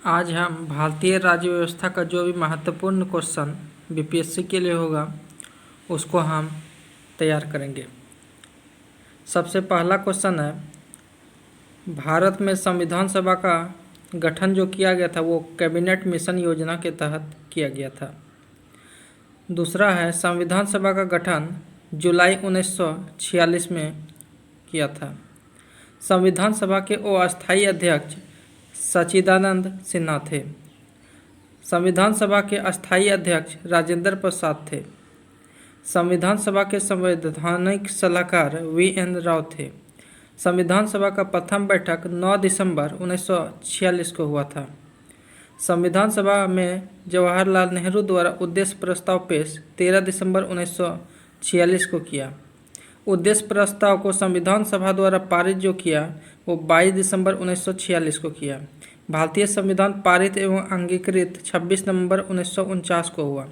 आज हम भारतीय राज्य व्यवस्था का जो भी महत्वपूर्ण क्वेश्चन बीपीएससी के लिए होगा उसको हम तैयार करेंगे। सबसे पहला क्वेश्चन है, भारत में संविधान सभा का गठन जो किया गया था वो कैबिनेट मिशन योजना के तहत किया गया था। दूसरा है, संविधान सभा का गठन जुलाई 1946 में किया था। संविधान सभा के अस्थायी अध्यक्ष सच्चिदानंद सिन्हा थे। संविधान सभा के अस्थायी अध्यक्ष राजेंद्र प्रसाद थे। संविधान सभा के संवैधानिक सलाहकार वी.एन. राव थे। संविधान सभा का प्रथम बैठक 9 दिसंबर 1946 को हुआ था। संविधान सभा में जवाहरलाल नेहरू द्वारा उद्देश्य प्रस्ताव पेश 13 दिसंबर 1946 को किया। उद्देश्य प्रस्ताव को संविधान सभा द्वारा पारित जो किया वो 22 दिसंबर 1946 को किया। भारतीय संविधान पारित एवं अंगीकृत 26 नवंबर 1949 को हुआ।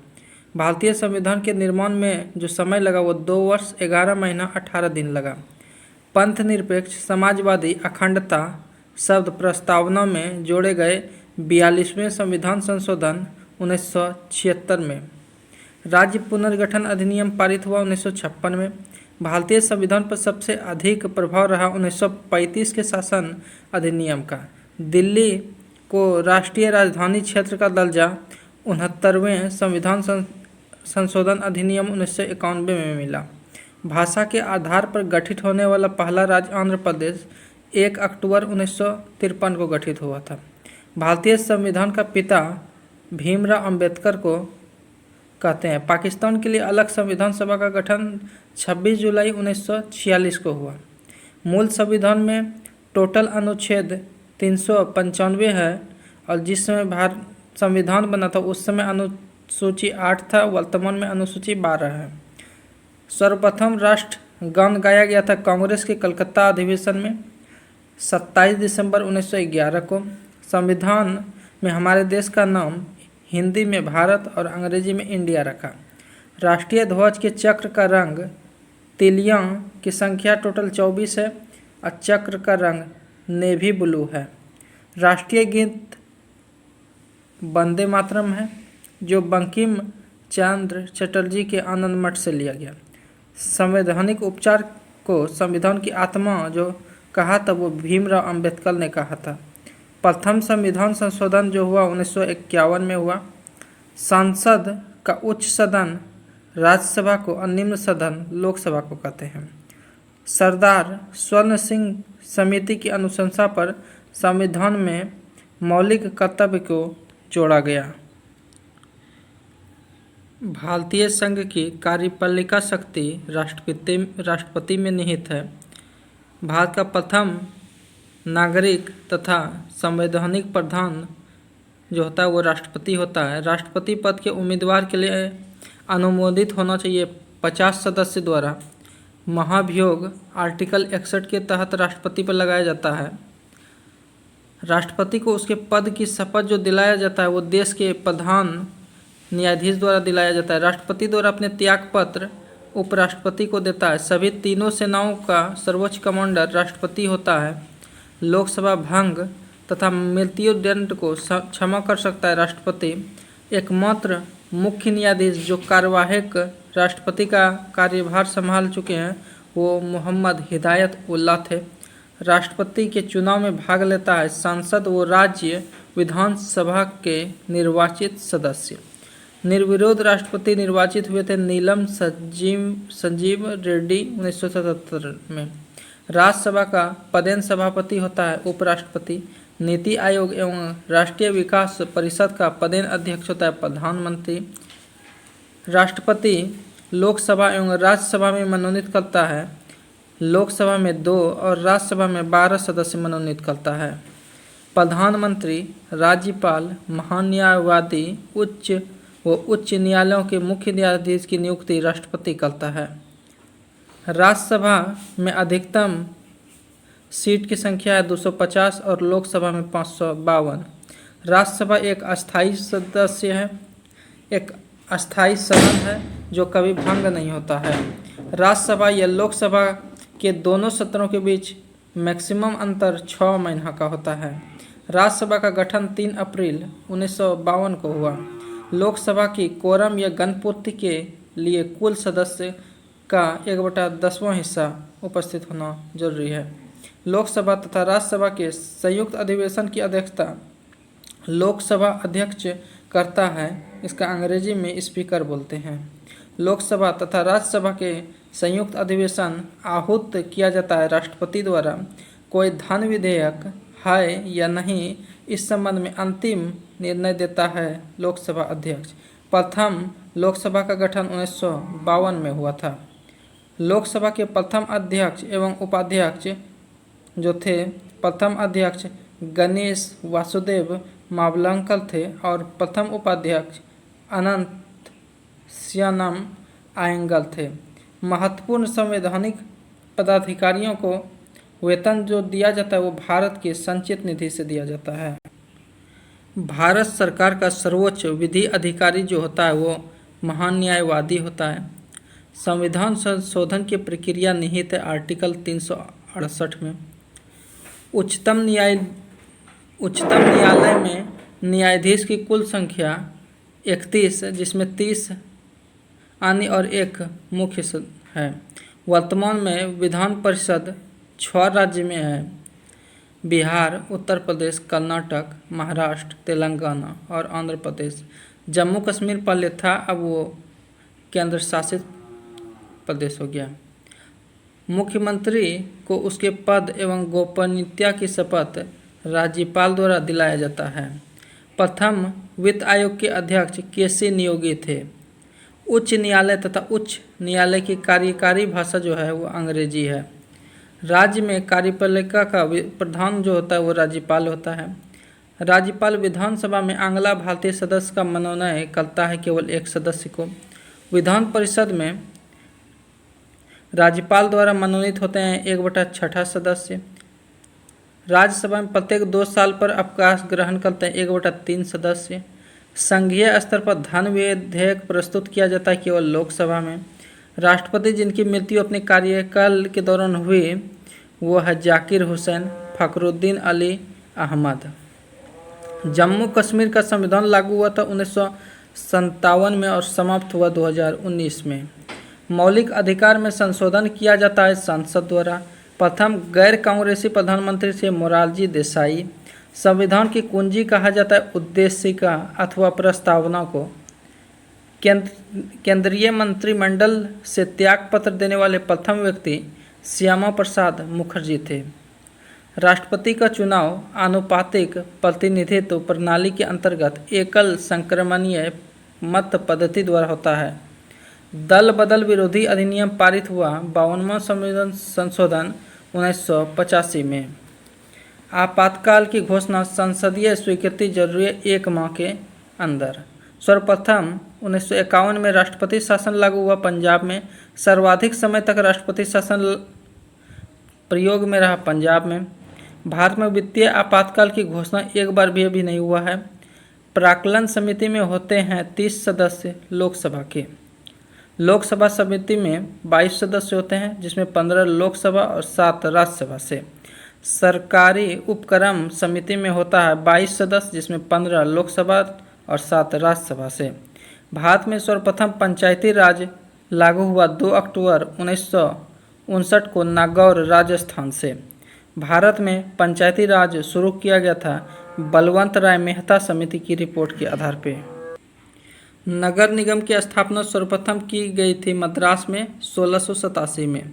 भारतीय संविधान के निर्माण में जो समय लगा वो 2 वर्ष 11 महीना 18 दिन लगा। पंथ निरपेक्ष समाजवादी अखंडता शब्द प्रस्तावना में जोड़े गए 42वें संविधान संशोधन 1976 में। राज्य पुनर्गठन अधिनियम पारित हुआ 1956 में। भारतीय संविधान पर सबसे अधिक प्रभाव रहा 1935 के शासन अधिनियम का। दिल्ली को राष्ट्रीय राजधानी क्षेत्र का दर्जा 69वें संविधान संशोधन अधिनियम 1991 में मिला। भाषा के आधार पर गठित होने वाला पहला राज्य आंध्र प्रदेश 1 अक्टूबर 1953 को गठित हुआ था। भारतीय संविधान का पिता भीमराव अंबेडकर को कहते हैं। पाकिस्तान के लिए अलग संविधान सभा का गठन 26 जुलाई 1946 को हुआ। मूल संविधान में टोटल अनुच्छेद 395 है और जिस समय भारत संविधान बना था उस समय अनुसूची 8 था, वर्तमान में अनुसूची 12 है। सर्वप्रथम राष्ट्रगान गाया गया था कांग्रेस के कलकत्ता अधिवेशन में 27 दिसंबर 1911 को। संविधान में हमारे देश का नाम हिंदी में भारत और अंग्रेजी में इंडिया रखा। राष्ट्रीय ध्वज के चक्र का रंग तिलियां की संख्या टोटल 24 है और चक्र का रंग नेवी ब्लू है। राष्ट्रीय गीत वंदे मातरम है जो बंकिम चंद्र चटर्जी के आनंद मठ से लिया गया। संवैधानिक उपचार को संविधान की आत्मा जो कहा था वो भीमराव अंबेडकर ने कहा था। प्रथम संविधान संशोधन जो हुआ 1951 में हुआ। संसद का उच्च सदन राज्यसभा को और निम्न सदन लोकसभा को कहते हैं। सरदार स्वर्ण सिंह समिति की अनुशंसा पर संविधान में मौलिक कर्तव्य को जोड़ा गया। भारतीय संघ की कार्यपालिका शक्ति राष्ट्रपति में निहित है। भारत का प्रथम नागरिक तथा संवैधानिक प्रधान जो होता है वो राष्ट्रपति होता है। राष्ट्रपति पद के उम्मीदवार के लिए अनुमोदित होना चाहिए 50 सदस्य द्वारा। महाभियोग आर्टिकल 61 के तहत राष्ट्रपति पर लगाया जाता है। राष्ट्रपति को उसके पद की शपथ जो दिलाया जाता है वो देश के प्रधान न्यायाधीश द्वारा दिलाया जाता है। राष्ट्रपति द्वारा अपने त्यागपत्र उपराष्ट्रपति को देता है। सभी तीनों सेनाओं का सर्वोच्च कमांडर राष्ट्रपति होता है। लोकसभा भंग तथा मृत्यु दंड को क्षमा कर सकता है राष्ट्रपति। एकमात्र मुख्य न्यायाधीश जो कार्यवाहक राष्ट्रपति का कार्यभार संभाल चुके हैं वो मोहम्मद हिदायत उल्लाह थे। राष्ट्रपति के चुनाव में भाग लेता है सांसद व राज्य विधानसभा के निर्वाचित सदस्य। निर्विरोध राष्ट्रपति निर्वाचित हुए थे नीलम संजीव रेड्डी 1977 में। राज्यसभा का पदेन सभापति होता है उपराष्ट्रपति। नीति आयोग एवं राष्ट्रीय विकास परिषद का पदेन अध्यक्ष होता है प्रधानमंत्री। राष्ट्रपति लोकसभा एवं राज्यसभा में मनोनीत करता है। लोकसभा में 2 और राज्यसभा में 12 सदस्य मनोनीत करता है। प्रधानमंत्री, राज्यपाल, महान्यायवादी उच्च न्यायालयों के मुख्य न्यायाधीश की नियुक्ति राष्ट्रपति करता है। राज्यसभा में अधिकतम सीट की संख्या है 250 और लोकसभा में 552। राज्यसभा एक अस्थायी सदस्य है, एक अस्थायी सदन है जो कभी भंग नहीं होता है। राज्यसभा या लोकसभा के दोनों सत्रों के बीच मैक्सिमम अंतर 6 महीना का होता है। राज्यसभा का गठन 3 अप्रैल 1952 को हुआ। लोकसभा की कोरम या गणपूर्ति के लिए कुल सदस्य का 1/10वां हिस्सा उपस्थित होना जरूरी है। लोकसभा तथा राज्यसभा के संयुक्त अधिवेशन की अध्यक्षता लोकसभा अध्यक्ष करता है। इसका अंग्रेजी में स्पीकर बोलते हैं। लोकसभा तथा राज्यसभा के संयुक्त अधिवेशन आहूत किया जाता है राष्ट्रपति द्वारा। कोई धन विधेयक है या नहीं, इस संबंध में अंतिम निर्णय देता है लोकसभा अध्यक्ष। प्रथम लोकसभा का गठन 1952 में हुआ था। लोकसभा के प्रथम अध्यक्ष एवं उपाध्यक्ष जो थे, प्रथम अध्यक्ष गणेश वासुदेव मावलंकर थे और प्रथम उपाध्यक्ष अनंत श्यानम आयंगल थे। महत्वपूर्ण संवैधानिक पदाधिकारियों को वेतन जो दिया जाता है वो भारत के संचित निधि से दिया जाता है। भारत सरकार का सर्वोच्च विधि अधिकारी जो होता है वो महान न्यायवादी होता है। संविधान संशोधन की प्रक्रिया निहित है आर्टिकल 368 में। उच्चतम न्यायालय में न्यायाधीश की कुल संख्या 31, जिसमें 30 अन्य और एक मुख्य है। वर्तमान में विधान परिषद 6 राज्य में है: बिहार, उत्तर प्रदेश, कर्नाटक, महाराष्ट्र, तेलंगाना और आंध्र प्रदेश। जम्मू कश्मीर पहले था, अब वो केंद्र शासित प्रदेश हो गया। मुख्यमंत्री को उसके पद एवं गोपनीयता की शपथ राज्यपाल द्वारा दिलाया जाता है। प्रथम वित्त आयोग के अध्यक्ष केसी नियोगी थे। उच्च न्यायालय तथा उच्च न्यायालय की कार्यकारी भाषा जो है वो अंग्रेजी है। राज्य में कार्यपालिका का प्रधान जो होता है वो राज्यपाल होता है। राज्यपाल विधानसभा में आंग्ला भारतीय सदस्य का मनोनयन करता है, केवल एक सदस्य को। विधान परिषद में राज्यपाल द्वारा मनोनीत होते हैं 1/6 सदस्य। राज्यसभा में प्रत्येक 2 साल पर अवकाश ग्रहण करते हैं 1/3 सदस्य। संघीय स्तर पर धन विधेयक प्रस्तुत किया जाता है केवल लोकसभा में। राष्ट्रपति जिनकी मृत्यु अपने कार्यकाल के दौरान हुई वो है जाकिर हुसैन फखरुद्दीन अली अहमद। जम्मू कश्मीर का संविधान लागू हुआ था 1957 में और समाप्त हुआ 2019 में। मौलिक अधिकार में संशोधन किया जाता है संसद द्वारा। प्रथम गैर कांग्रेसी प्रधानमंत्री थे मोरारजी देसाई। संविधान की कुंजी कहा जाता है उद्देशिका अथवा प्रस्तावना को। केंद्रीय मंत्रिमंडल से त्यागपत्र देने वाले प्रथम व्यक्ति श्यामा प्रसाद मुखर्जी थे। राष्ट्रपति का चुनाव आनुपातिक प्रतिनिधित्व प्रणाली के अंतर्गत एकल संक्रमणीय मत पद्धति द्वारा होता है। दल बदल विरोधी अधिनियम पारित हुआ 52वां संविधान संशोधन 1985 में। आपातकाल की घोषणा संसदीय स्वीकृति जरूरी है 1 माह के अंदर। सर्वप्रथम 1951 में राष्ट्रपति शासन लागू हुआ पंजाब में। सर्वाधिक समय तक राष्ट्रपति शासन प्रयोग में रहा पंजाब में। भारत में वित्तीय आपातकाल की घोषणा एक बार भी अभी नहीं हुआ है। प्राक्कलन समिति में होते हैं 30 सदस्य लोकसभा के। लोकसभा समिति में 22 सदस्य होते हैं, जिसमें 15 लोकसभा और 7 राज्यसभा से। सरकारी उपक्रम समिति में होता है 22 सदस्य, जिसमें 15 लोकसभा और 7 राज्यसभा से। भारत में सर्वप्रथम पंचायती राज लागू हुआ 2 अक्टूबर 1959 को नागौर राजस्थान से। भारत में पंचायती राज शुरू किया गया था बलवंत राय मेहता समिति की रिपोर्ट के आधार पर। नगर निगम की स्थापना सर्वप्रथम की गई थी मद्रास में 1687 में।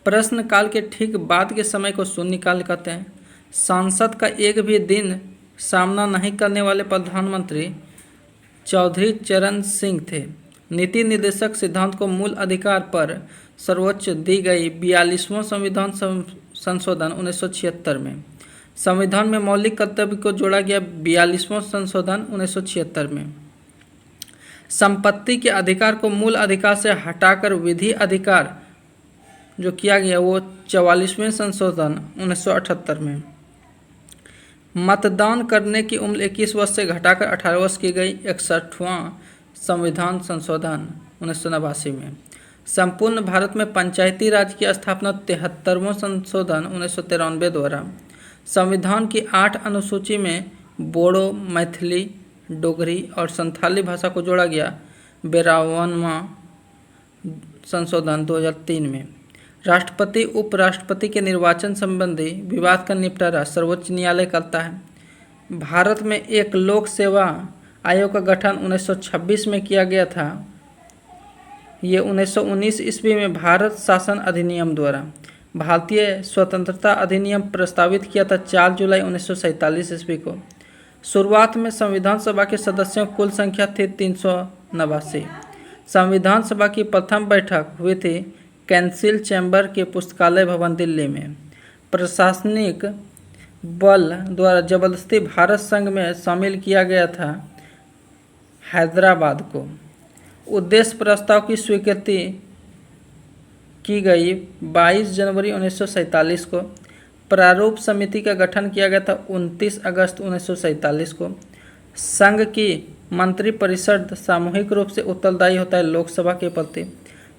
प्रश्नकाल के ठीक बाद के समय को शून्यकाल कहते हैं। संसद का एक भी दिन सामना नहीं करने वाले प्रधानमंत्री चौधरी चरण सिंह थे। नीति निर्देशक सिद्धांत को मूल अधिकार पर सर्वोच्च दी गई 42वां संविधान संशोधन 1976 में। संविधान में मौलिक कर्तव्य को जोड़ा गया 42वां संशोधन 1976 में। संपत्ति के अधिकार को मूल अधिकार से हटाकर विधि अधिकार जो किया गया वो 44वें संशोधन 1978 में। मतदान करने की उम्र 21 वर्ष से घटाकर 18 वर्ष की गई 61वां संविधान संशोधन 1989 में। संपूर्ण भारत में पंचायती राज की स्थापना 73वां संशोधन 1993 द्वारा। संविधान की 8 अनुसूची में बोडो, मैथिली, डोगरी और संथाली भाषा को जोड़ा गया। 52वां संशोधन 2003 में। राष्ट्रपति उपराष्ट्रपति के निर्वाचन संबंधी विवाद का निपटारा सर्वोच्च न्यायालय करता है। भारत में एक लोक सेवा आयोग का गठन 1926 में किया गया था। ये 1919 ईस्वी में भारत शासन अधिनियम द्वारा भारतीय स्वतंत्रता अधिनियम प्रस्तावित किया था 4 जुलाई 1947 ईस्वी को। शुरुआत में संविधान सभा के सदस्यों की कुल संख्या थी 389। संविधान सभा की प्रथम बैठक हुई थी कैंसिल चैम्बर के पुस्तकालय भवन दिल्ली में। प्रशासनिक बल द्वारा जबरदस्ती भारत संघ में शामिल किया गया था हैदराबाद को। उद्देश्य प्रस्ताव की स्वीकृति की गई 22 जनवरी 1947 को। प्रारूप समिति का गठन किया गया था 29 अगस्त 1947 को। संघ की मंत्रिपरिषद सामूहिक रूप से उत्तरदायी होता है लोकसभा के प्रति।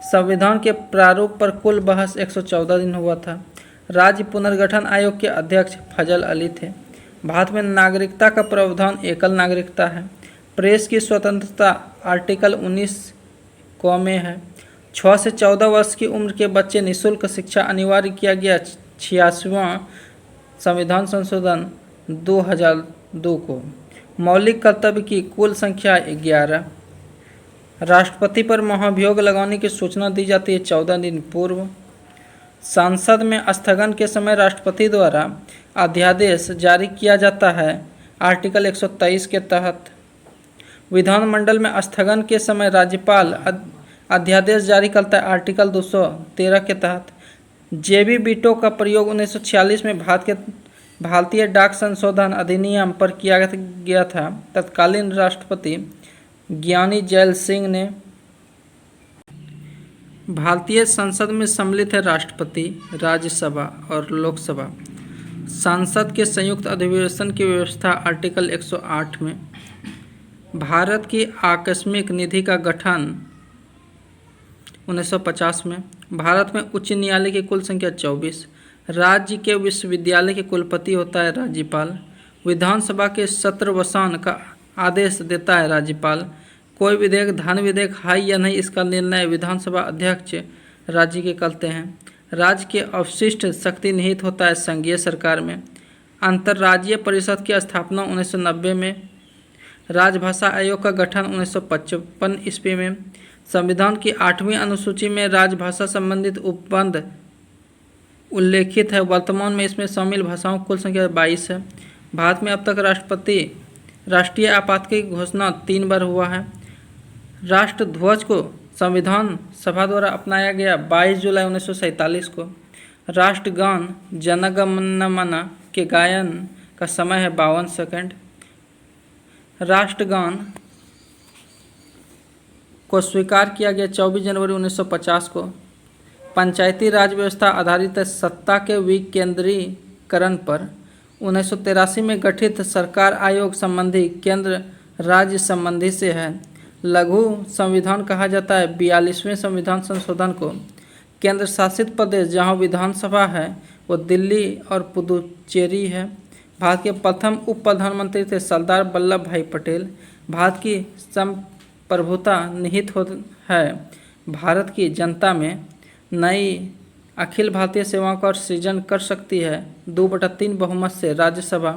संविधान के प्रारूप पर कुल बहस 114 दिन हुआ था। राज्य पुनर्गठन आयोग के अध्यक्ष फजल अली थे। भारत में नागरिकता का प्रावधान एकल नागरिकता है। प्रेस की स्वतंत्रता आर्टिकल 19 क में है। 6 से 14 वर्ष की उम्र के बच्चे निःशुल्क शिक्षा अनिवार्य किया गया। 86वां संविधान संशोधन 2002 को। मौलिक कर्तव्य की कुल संख्या 11। राष्ट्रपति पर महाभियोग लगाने की सूचना दी जाती है 14 दिन पूर्व। संसद में स्थगन के समय राष्ट्रपति द्वारा अध्यादेश जारी किया जाता है आर्टिकल 123 के तहत। विधानमंडल में स्थगन के समय राज्यपाल अध्यादेश जारी करता है आर्टिकल 213 के तहत। जेबी वीटो का प्रयोग 1946 में भारतीय डाक संशोधन अधिनियम पर किया गया था। तत्कालीन राष्ट्रपति ज्ञानी जैल सिंह ने। भारतीय संसद में सम्मिलित है राष्ट्रपति, राज्यसभा और लोकसभा। संसद के संयुक्त अधिवेशन की व्यवस्था आर्टिकल 108 में। भारत की आकस्मिक निधि का गठन 1950 में। भारत में उच्च न्यायालय की कुल संख्या 24। राज्य के विश्वविद्यालय के कुलपति होता है राज्यपाल। विधानसभा के सत्रवसान का आदेश देता है राज्यपाल। कोई विधेयक धन विधेयक है या नहीं, इसका निर्णय विधानसभा अध्यक्ष राज्य के करते हैं। राज्य के अवशिष्ट शक्ति निहित होता है संघीय सरकार में। अंतर्राज्यीय परिषद की स्थापना 1990 में। राजभाषा आयोग का गठन 1955 ईस्वी में। संविधान की 8वीं अनुसूची में राजभाषा संबंधित उपबंध उल्लेखित है। वर्तमान में इसमें शामिल भाषाओं की कुल संख्या 22 है। भारत में अब तक राष्ट्रीय आपातकाल की घोषणा 3 बार हुआ है। राष्ट्र ध्वज को संविधान सभा द्वारा अपनाया गया 22 जुलाई 1947 को। राष्ट्रगान जन गण मन के गायन का समय है 52 सेकंड। राष्ट्रगान को स्वीकार किया गया 24 जनवरी 1950 को। पंचायती राज व्यवस्था आधारित सत्ता के विकेंद्रीकरण पर 1983 में गठित सरकार आयोग संबंधी केंद्र राज्य संबंधी से है। लघु संविधान कहा जाता है 42वें संविधान संशोधन को। केंद्र शासित प्रदेश जहां विधानसभा है वो दिल्ली और पुदुचेरी है। भारत के प्रथम उप प्रधानमंत्री थे सरदार वल्लभ भाई पटेल। भारत की संप्रभुता निहित है भारत की जनता में। नई अखिल भारतीय सेवाओं का सृजन कर सकती है 2/3 बहुमत से राज्यसभा।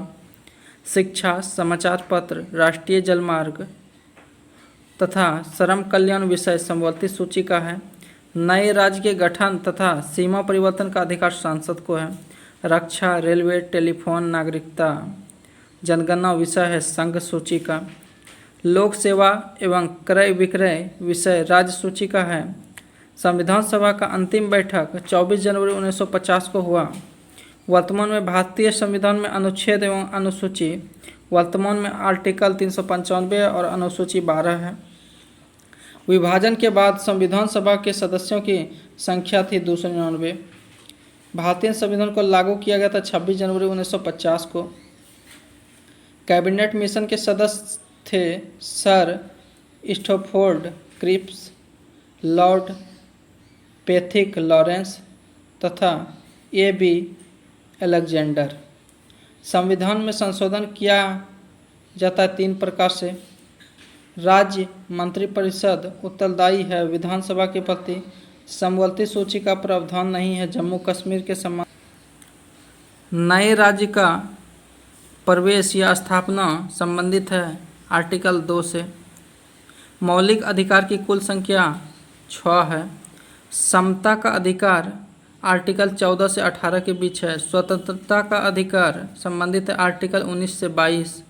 शिक्षा, समाचार पत्र, राष्ट्रीय जलमार्ग तथा श्रम कल्याण विषय संबंधित सूची का है। नए राज्य के गठन तथा सीमा परिवर्तन का अधिकार सांसद को है। रक्षा, रेलवे, टेलीफोन, नागरिकता, जनगणना विषय है संघ सूची का। लोक सेवा एवं क्रय विक्रय विषय राज्य सूची का है। संविधान सभा का अंतिम बैठक 24 जनवरी 1950 को हुआ। वर्तमान में भारतीय संविधान में अनुच्छेद एवं अनुसूची वर्तमान में आर्टिकल 395 और अनुसूची 12 है। विभाजन के बाद संविधान सभा के सदस्यों की संख्या थी 299। भारतीय संविधान को लागू किया गया था 26 जनवरी 1950 को। कैबिनेट मिशन के सदस्य थे sir Stafford Cripps, Lord Pethick Lawrence तथा A.B. अलेक्जेंडर। संविधान में संशोधन किया जाता है 3 प्रकार से। राज्य मंत्रिपरिषद उत्तरदायी है विधानसभा के प्रति। समवर्ती सूची का प्रावधान नहीं है जम्मू कश्मीर के समान। नए राज्य का प्रवेश या स्थापना संबंधित है आर्टिकल 2 से। मौलिक अधिकार की कुल संख्या 6 है। समता का अधिकार आर्टिकल 14 से 18 के बीच है। स्वतंत्रता का अधिकार संबंधित है आर्टिकल 19 से 22।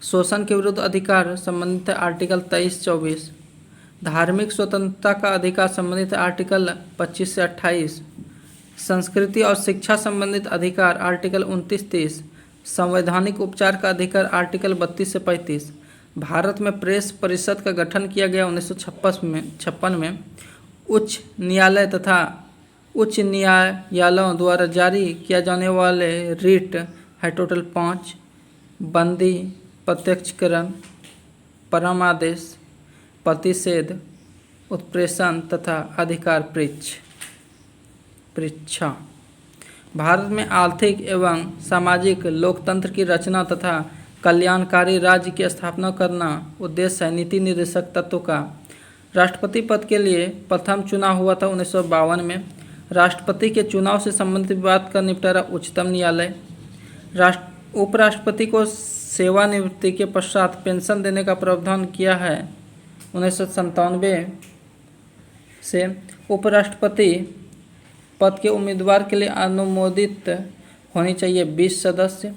शोषण के विरुद्ध अधिकार संबंधित है आर्टिकल 23-24। धार्मिक स्वतंत्रता का अधिकार संबंधित है आर्टिकल 25 से 28। संस्कृति और शिक्षा संबंधित अधिकार आर्टिकल 29-30। संवैधानिक उपचार का अधिकार आर्टिकल 32 से 35। भारत में प्रेस परिषद का गठन किया गया 1956 में। उच्च न्यायालय तथा उच्च न्यायालयों द्वारा जारी किया जाने वाले रिट है टोटल 5। बंदी, प्रत्यक्षीकरण, परमादेश, प्रतिषेध, उत्प्रेषण तथा अधिकार परीक्षा। भारत में आर्थिक एवं सामाजिक लोकतंत्र की रचना तथा कल्याणकारी राज्य की स्थापना करना उद्देश्य है। नीति निर्देशक तत्व का राष्ट्रपति पद के लिए प्रथम चुनाव हुआ था 1952 में। राष्ट्रपति के चुनाव से संबंधित विवाद का निपटारा उच्चतम न्यायालय। उपराष्ट्रपति को सेवानिवृत्ति के पश्चात पेंशन देने का प्रावधान किया है 1997 से। उपराष्ट्रपति पद के उम्मीदवार के लिए अनुमोदित होनी चाहिए 20 सदस्य।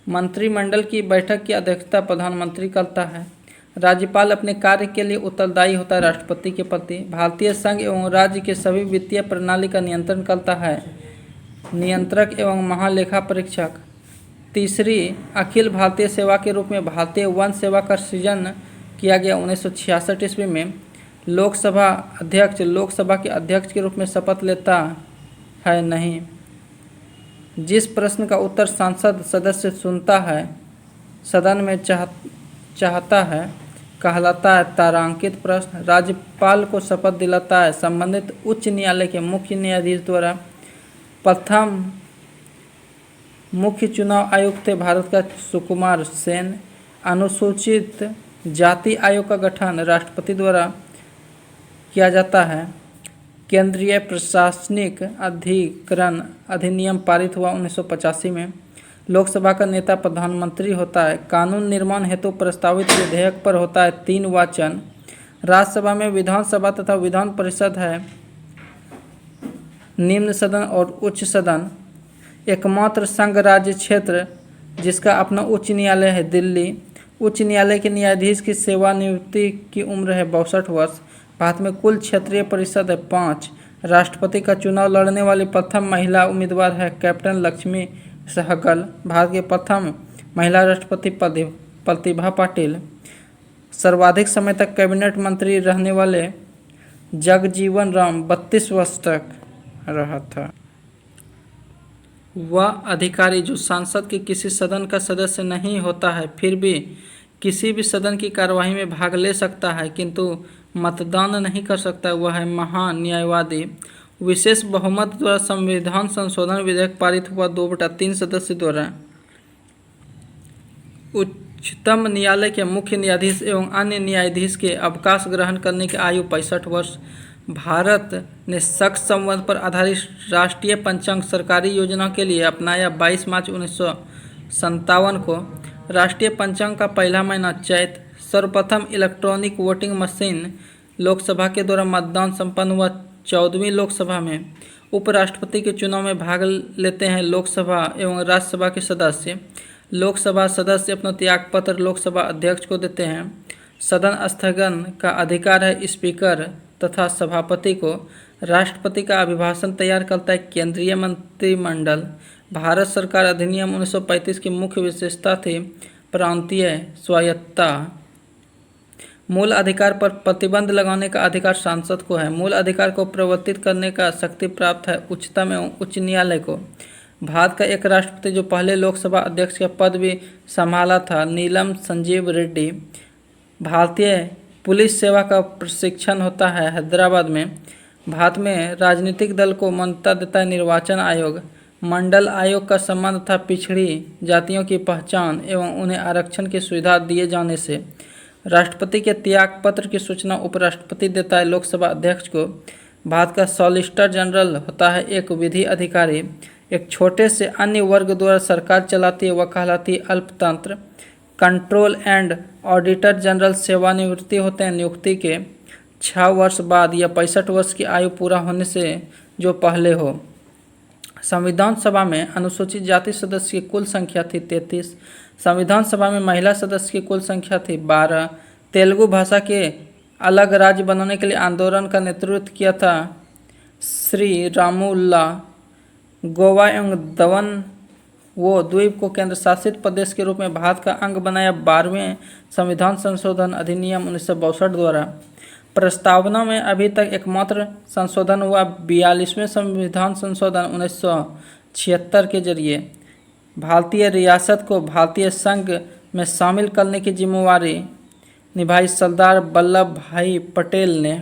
मंत्रिमंडल की बैठक की अध्यक्षता प्रधानमंत्री करता है। राज्यपाल अपने कार्य के लिए उत्तरदायी होता है राष्ट्रपति के प्रति। भारतीय संघ एवं राज्य के सभी वित्तीय प्रणाली का नियंत्रण करता है नियंत्रक एवं महालेखा परीक्षक। तीसरी, अखिल भारतीय सेवा के रूप में भारतीय वन सेवा का सृजन किया गया 1966 ईस्वी में। लोकसभा अध्यक्ष लोकसभा के अध्यक्ष के रूप में शपथ लेता है नहीं। जिस प्रश्न का उत्तर सांसद सदस्य सुनता है सदन में चाहता है कहलाता है तारांकित प्रश्न। राज्यपाल को शपथ दिलाता है संबंधित उच्च न्यायालय के मुख्य न्यायाधीश द्वारा। प्रथम मुख्य चुनाव आयुक्त थे भारत का सुकुमार सेन। अनुसूचित जाति आयोग का गठन राष्ट्रपति द्वारा किया जाता है। केंद्रीय प्रशासनिक अधिकरण अधिनियम पारित हुआ 1985 में। लोकसभा का नेता प्रधानमंत्री होता है। कानून निर्माण हेतु प्रस्तावित विधेयक पर होता है 3 वाचन। राज्यसभा में विधानसभा तथा विधान परिषद है। निम्न सदन और उच्च सदन। एकमात्र संघ राज्य क्षेत्र जिसका अपना उच्च न्यायालय है दिल्ली। उच्च न्यायालय के न्यायाधीश की सेवानिवृत्ति की उम्र है 62 वर्ष। भारत में कुल क्षेत्रीय परिषद है 5। राष्ट्रपति का चुनाव लड़ने वाली प्रथम महिला उम्मीदवार है कैप्टन लक्ष्मी सहगल। भारत के प्रथम महिला राष्ट्रपति प्रतिभा पाटिल। सर्वाधिक समय तक कैबिनेट मंत्री रहने वाले जगजीवन राम 32 वर्ष तक रहा था। वह अधिकारी जो सांसद के किसी सदन का सदस्य नहीं होता है फिर भी किसी भी सदन की कार्यवाही में भाग ले सकता है किंतु मतदान नहीं कर सकता, वह है महान्यायवादी। विशेष बहुमत द्वारा संविधान संशोधन विधेयक पारित हुआ 2/3 सदस्य द्वारा। उच्चतम न्यायालय के मुख्य न्यायाधीश एवं अन्य न्यायाधीश के अवकाश ग्रहण करने की आयु 65 वर्ष। भारत ने शक संवत पर आधारित राष्ट्रीय पंचांग सरकारी योजना के लिए अपनाया। 22 मार्च 1957 को राष्ट्रीय पंचांग का पहला महीना चैत। सर्वप्रथम इलेक्ट्रॉनिक वोटिंग मशीन लोकसभा के द्वारा मतदान संपन्न हुआ 14वीं लोकसभा में। उपराष्ट्रपति के चुनाव में भाग लेते हैं लोकसभा एवं राज्यसभा के सदस्य। लोकसभा सदस्य अपना त्यागपत्र लोकसभा अध्यक्ष को देते हैं। सदन स्थगन का अधिकार है स्पीकर तथा सभापति को। राष्ट्रपति का अभिभाषण तैयार करता है केंद्रीय मंत्रिमंडल। भारत सरकार अधिनियम 1935 की मुख्य विशेषता थी प्रांतीय स्वायत्तता। मूल अधिकार पर प्रतिबंध लगाने का अधिकार सांसद को है। मूल अधिकार को प्रवर्तित करने का शक्ति प्राप्त है उच्चतम एवं उच्च न्यायालय को। भारत का एक राष्ट्रपति जो पहले लोकसभा अध्यक्ष का पद भी संभाला था नीलम संजीव रेड्डी। भारतीय पुलिस सेवा का प्रशिक्षण होता है हैदराबाद में। भारत में राजनीतिक दल को मान्यता देता है निर्वाचन आयोग। मंडल आयोग का सम्मान तथा पिछड़ी जातियों की पहचान एवं उन्हें आरक्षण की सुविधा दिए जाने से राष्ट्रपति के त्यागपत्र की सूचना उपराष्ट्रपति देता है। लोकसभा अध्यक्ष को भारत का सॉलिसिटर जनरल होता है एक विधि अधिकारी। एक छोटे से अन्य वर्ग द्वारा सरकार चलाती है वह कहलाती है अल्पतंत्र। कंट्रोल एंड ऑडिटर जनरल सेवानिवृत्ति होते हैं नियुक्ति के 6 वर्ष बाद या 65 वर्ष की आयु पूरा होने से जो पहले हो। संविधान सभा में अनुसूचित जाति सदस्य की कुल संख्या थी 33। संविधान सभा में महिला सदस्य की कुल संख्या थी 12। तेलुगु भाषा के अलग राज्य बनाने के लिए आंदोलन का नेतृत्व किया था श्री रामुल्ला। गोवा एवं दमन वो द्वीप को केंद्र शासित प्रदेश के रूप में भारत का अंग बनाया। 12वें संविधान संशोधन अधिनियम 1962 द्वारा। प्रस्तावना में अभी तक एकमात्र संशोधन हुआ 42वें संविधान संशोधन 1976 के जरिए भारतीय रियासत को भारतीय संघ में शामिल करने की जिम्मेवारी निभाई सरदार वल्लभ भाई पटेल ने।